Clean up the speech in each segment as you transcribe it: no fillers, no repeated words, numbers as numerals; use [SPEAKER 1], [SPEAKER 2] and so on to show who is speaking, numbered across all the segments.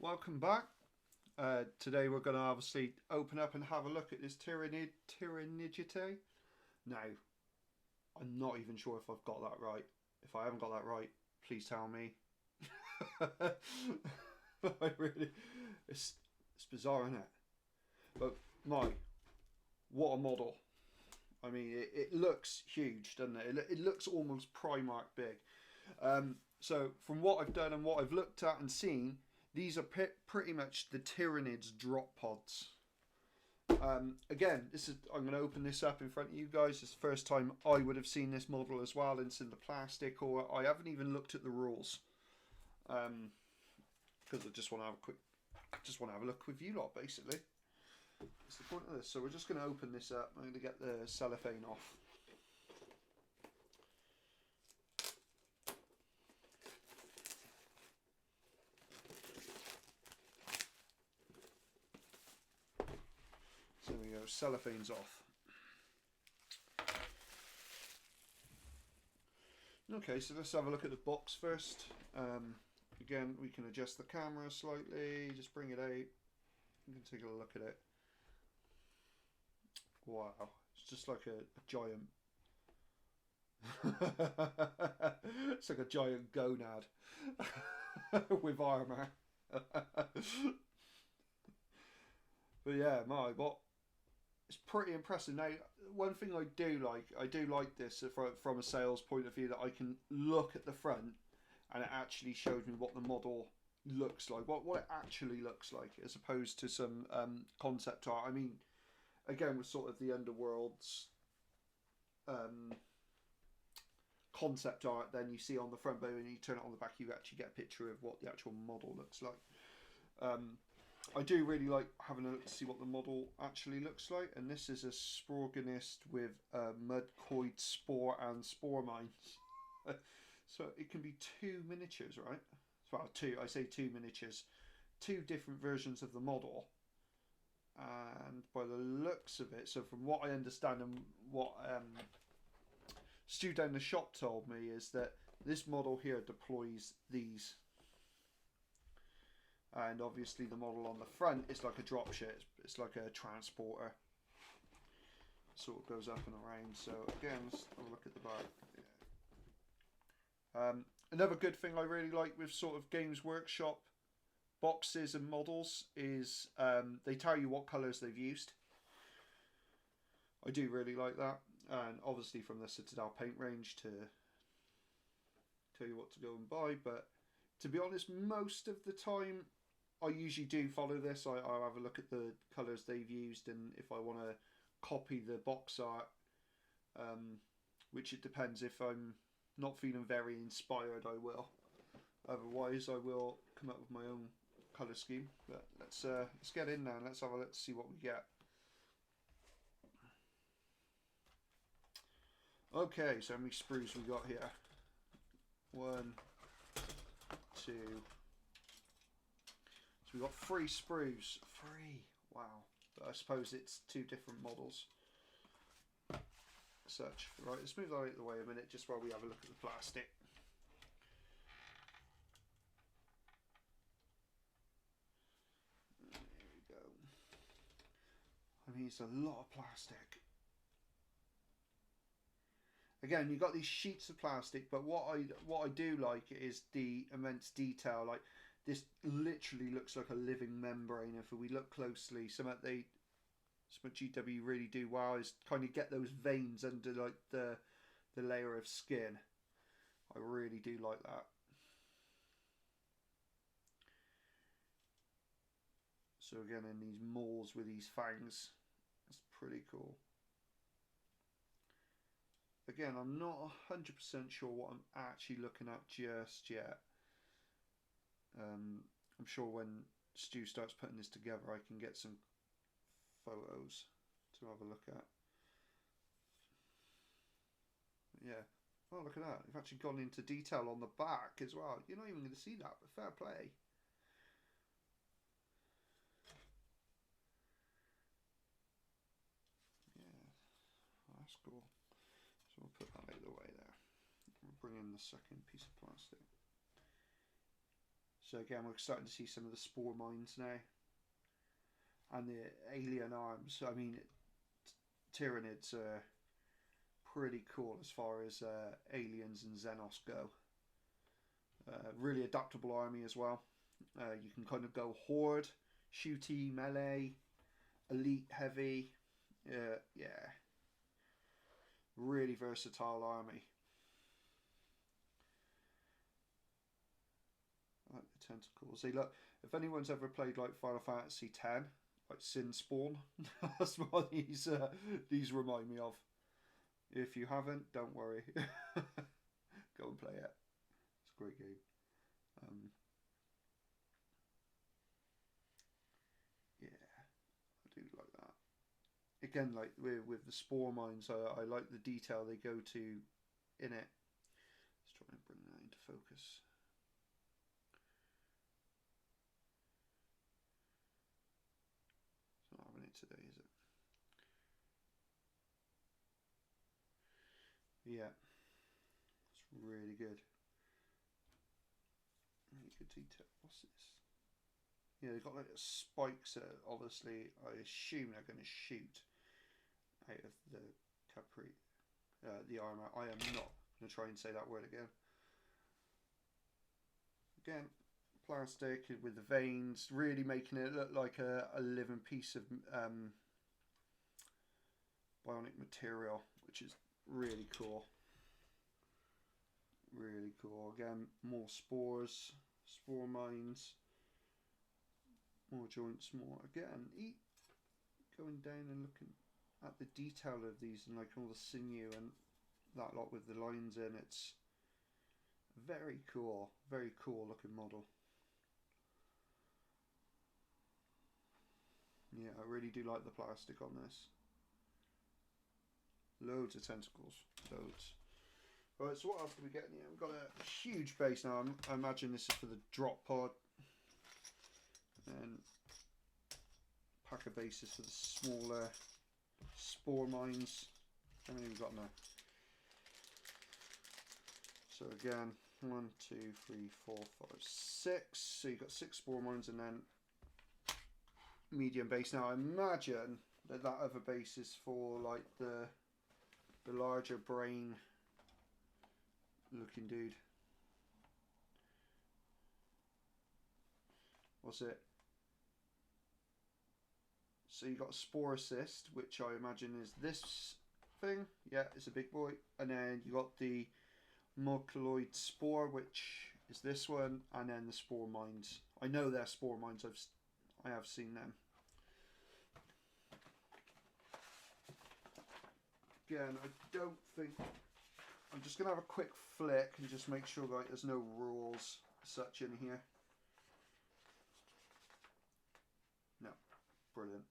[SPEAKER 1] welcome back. Today we're going to obviously open up and have a look at this Tyranid Tyrannocyte. Now, I'm not even sure if I've got that right. If I haven't got that right, please tell me. It's bizarre, isn't it? But what a model. I mean, it looks huge, doesn't it? It looks almost Primark big. So from what I've done and what I've looked at and seen, these are pretty much the Tyranids drop pods. Again, I'm going to open this up in front of you guys. It's the first time I would have seen this model as well. It's in the plastic, or I haven't even looked at the rules. Because I just want to have a look with you lot, basically. That's the point of this. So we're just going to open this up. I'm going to get the cellophane off. So there we go, cellophane's off. Okay, so let's have a look at the box first. Again, we can adjust the camera slightly, just bring it out. You can take a look at it. Wow, it's just like a giant... it's like a giant gonad with armour. But yeah, it's pretty impressive. Now, one thing I do like this from a sales point of view, that I can look at the front and it actually shows me what the model looks like, what it actually looks like, as opposed to some concept art. I mean, again, with sort of the Underworld's concept art, then you see on the front, but when you turn it on the back, you actually get a picture of what the actual model looks like. I do really like having a look to see what the model actually looks like, and this is a Sporganist with mudcoid spore and spore mines. So it can be two miniatures, right? Well, I say two miniatures, two different versions of the model. And by the looks of it, so from what I understand and what Stu down the shop told me, is that this model here deploys these. And obviously the model on the front is like a drop ship. It's like a transporter. Sort of goes up and around. So again, let's have a look at the back. Yeah. Another good thing I really like with sort of Games Workshop boxes and models is they tell you what colours they've used. I do really like that. And obviously from the Citadel paint range to tell you what to go and buy. But to be honest, most of the time I usually do follow this. I'll have a look at the colours they've used, and if I want to copy the box art, which it depends. If I'm not feeling very inspired, I will. Otherwise, I will come up with my own colour scheme. But let's get in now and let's have a look to see what we get. Okay, so how many sprues we got here? 1, 2. So we've got 3 sprues. 3. Wow. But I suppose it's 2 different models. Such. Right, let's move that out of the way a minute, just while we have a look at the plastic. There we go. I mean, it's a lot of plastic. Again, you've got these sheets of plastic, but what I do like is the immense detail. Like, this literally looks like a living membrane. If we look closely, something GW really do well is kind of get those veins under like the layer of skin. I really do like that. So again, in these maws with these fangs, that's pretty cool. Again, I'm not 100% sure what I'm actually looking at just yet. I'm sure when Stu starts putting this together, I can get some photos to have a look at. Yeah. Oh, look at that. They've actually gone into detail on the back as well. You're not even going to see that, but fair play. Yeah. Oh, that's cool. So we'll put that out of the way there. We'll bring in the second piece of plastic. So again, we're starting to see some of the spore mines now. And the alien arms. I mean, Tyranids are pretty cool as far as aliens and Xenos go. Really adaptable army as well. You can kind of go horde, shooty, melee, elite, heavy. Yeah. Really versatile army. I like the tentacles. See, look, if anyone's ever played like Final Fantasy X, like Sin Spawn, that's what these remind me of. If you haven't, don't worry. Go and play it. It's a great game. Yeah, I do like that. Again, like with the spore mines, I like the detail they go to in it. Let's try and bring that into focus. It's not having it today, is it? Yeah, it's really good. Really good detail. What's this? Yeah, they've got like spikes that obviously I assume they're going to shoot out of the capri, the armor. I am not going to try and say that word again. Again, plastic with the veins, really making it look like a living piece of bionic material, which is really cool. Really cool. Again, more spores, spore mines, more joints, more. Again, going down and looking at the detail of these and like all the sinew and that lot with the lines in. It's very cool looking model. Yeah, I really do like the plastic on this. Loads of tentacles, loads. Alright, so what else do we get in here? We've got a huge base now. I imagine this is for the drop pod. And pack of bases for the smaller spore mines. How many have we got now? So again, 1, 2, 3, 4, 5, 6. So you've got 6 spore mines and then medium base. Now I imagine that other base is for like the larger brain looking dude. What's it? So you got a spore assist, which I imagine is this thing. Yeah, it's a big boy. And then you got the Mocoloid spore, which is this one, and then the spore mines. I know they're spore mines. I have seen them. Again, I don't think. I'm just gonna have a quick flick and just make sure like there's no rules such in here. No, brilliant.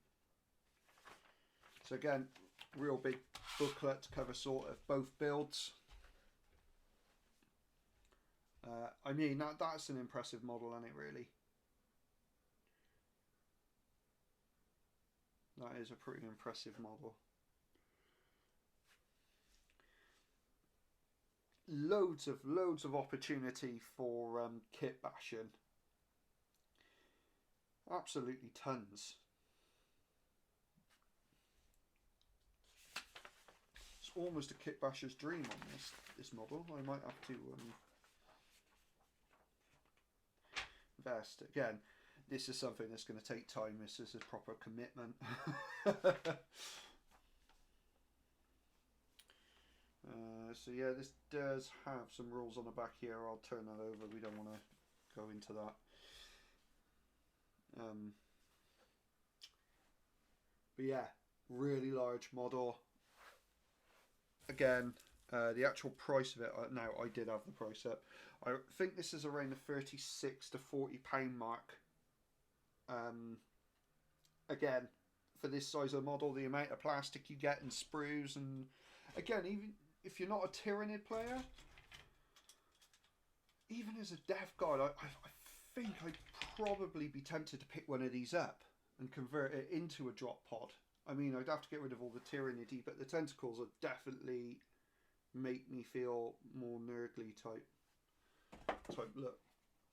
[SPEAKER 1] So again, real big booklet to cover sort of both builds. I mean that's an impressive model, isn't it? Really, that is a pretty impressive model. Loads of opportunity for kit bashing. Absolutely tons. It's almost a kit basher's dream on this model. I might have to invest again. This is something that's going to take time. This is a proper commitment. So yeah, this does have some rules on the back here. I'll turn that over. We don't want to go into that. But yeah, really large model. Again, the actual price of it. Now I did have the price up. I think this is around the £36 to £40 mark. Again, for this size of model, the amount of plastic you get and sprues, and again, even if you're not a Tyranid player, even as a deaf guard, I think I'd probably be tempted to pick one of these up and convert it into a drop pod. I mean, I'd have to get rid of all the Tyranid, but the tentacles would definitely make me feel more nerdly type look.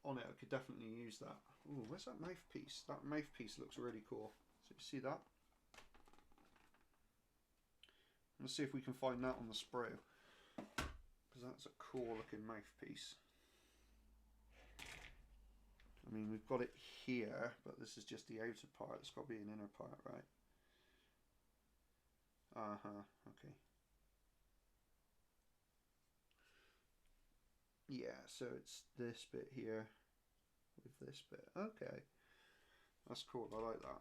[SPEAKER 1] on it, I could definitely use that. Ooh, where's that mouthpiece? That mouthpiece looks really cool. So you see that? Let's see if we can find that on the sprue, because that's a cool looking mouthpiece. I mean, we've got it here, but this is just the outer part. It's got to be an inner part, right? Okay. Yeah, so it's this bit here with this bit. Okay. That's cool, I like that.